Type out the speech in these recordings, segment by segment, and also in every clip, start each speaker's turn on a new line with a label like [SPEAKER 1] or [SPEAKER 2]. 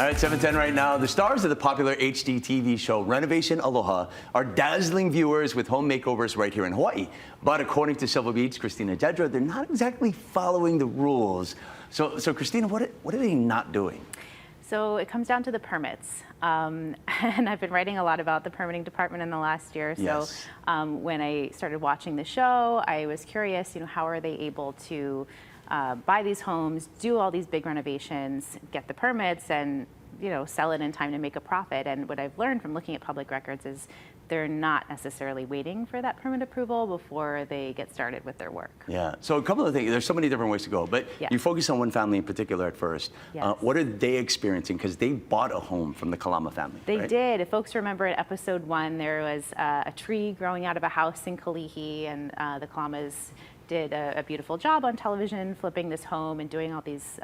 [SPEAKER 1] All right, 7:10 right now. The stars of the popular HGTV show Renovation Aloha are dazzling viewers with home makeovers right here in Hawaii. But according to Silver Beach's Christina Jedra, they're not exactly following the rules. So Christina, what are they not doing?
[SPEAKER 2] So it comes down to the permits. And I've been writing a lot about the permitting department in the last year.
[SPEAKER 1] Yes.
[SPEAKER 2] So when I started watching the show, I was curious, how are they able to buy these homes, do all these big renovations, get the permits, and sell it in time to make a profit. And what I've learned from looking at public records is they're not necessarily waiting for that permit approval before they get started with their work.
[SPEAKER 1] Yeah, so a couple of things, there's so many different ways to go, but
[SPEAKER 2] Yes.
[SPEAKER 1] you focus on one family in particular at first.
[SPEAKER 2] Yes.
[SPEAKER 1] What are they experiencing? Because they bought a home from the Kalama family,
[SPEAKER 2] They
[SPEAKER 1] right?
[SPEAKER 2] did. If folks remember in episode 1, there was a tree growing out of a house in Kalihi, and the Kalamas did a beautiful job on television flipping this home and doing all these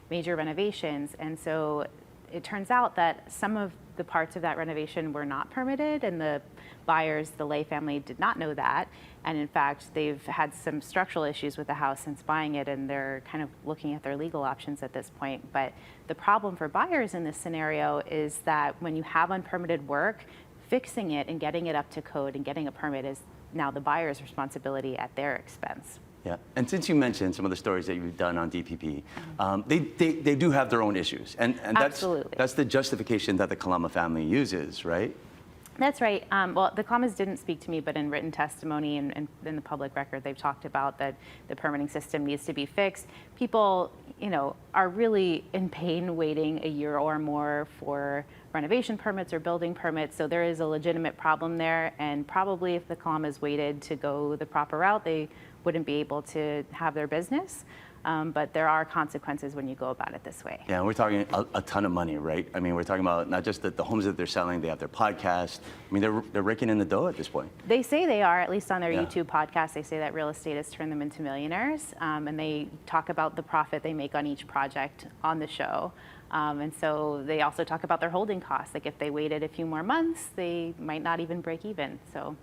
[SPEAKER 2] major renovations. And so it turns out that some of the parts of that renovation were not permitted, and the buyers, the Lay family, did not know that. And in fact, they've had some structural issues with the house since buying it, and they're kind of looking at their legal options at this point. But the problem for buyers in this scenario is that when you have unpermitted work, fixing it and getting it up to code and getting a permit is now the buyer's responsibility at their expense.
[SPEAKER 1] Yeah, and since you mentioned some of the stories that you've done on DPP, they do have their own issues, and that's the justification that the Kalama family uses, right?
[SPEAKER 2] That's right. Well, the Kalamas didn't speak to me, but in written testimony and in the public record, they've talked about that the permitting system needs to be fixed. People, are really in pain waiting a year or more for renovation permits or building permits. So there is a legitimate problem there, and probably if the Kalamas waited to go the proper route, they wouldn't be able to have their business. But there are consequences when you go about it this way.
[SPEAKER 1] Yeah, we're talking a ton of money, right? I mean, we're talking about not just the homes that they're selling, they have their podcast. I mean, they're raking in the dough at this point.
[SPEAKER 2] They say they are, at least on their YouTube podcast. They say that real estate has turned them into millionaires, and they talk about the profit they make on each project on the show. And so they also talk about their holding costs. Like if they waited a few more months, they might not even break even. So.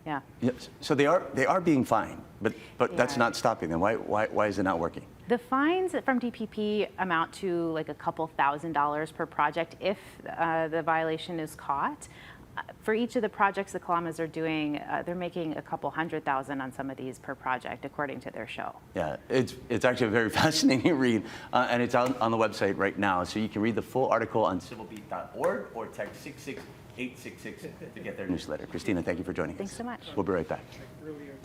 [SPEAKER 2] Yeah.
[SPEAKER 1] Yes. So they are being fined, but that's not stopping them. Why is it not working?
[SPEAKER 2] The fines from DPP amount to like a couple $1,000s per project if the violation is caught. For each of the projects the Kalamas are doing, they're making a couple $100,000 on some of these per project, according to their show.
[SPEAKER 1] Yeah, it's actually a very fascinating read, and it's out on the website right now. So you can read the full article on civilbeat.org or text 66866 to get their newsletter. Christina, thank you for joining us.
[SPEAKER 2] Thanks so much.
[SPEAKER 1] We'll be right back.
[SPEAKER 2] Earlier.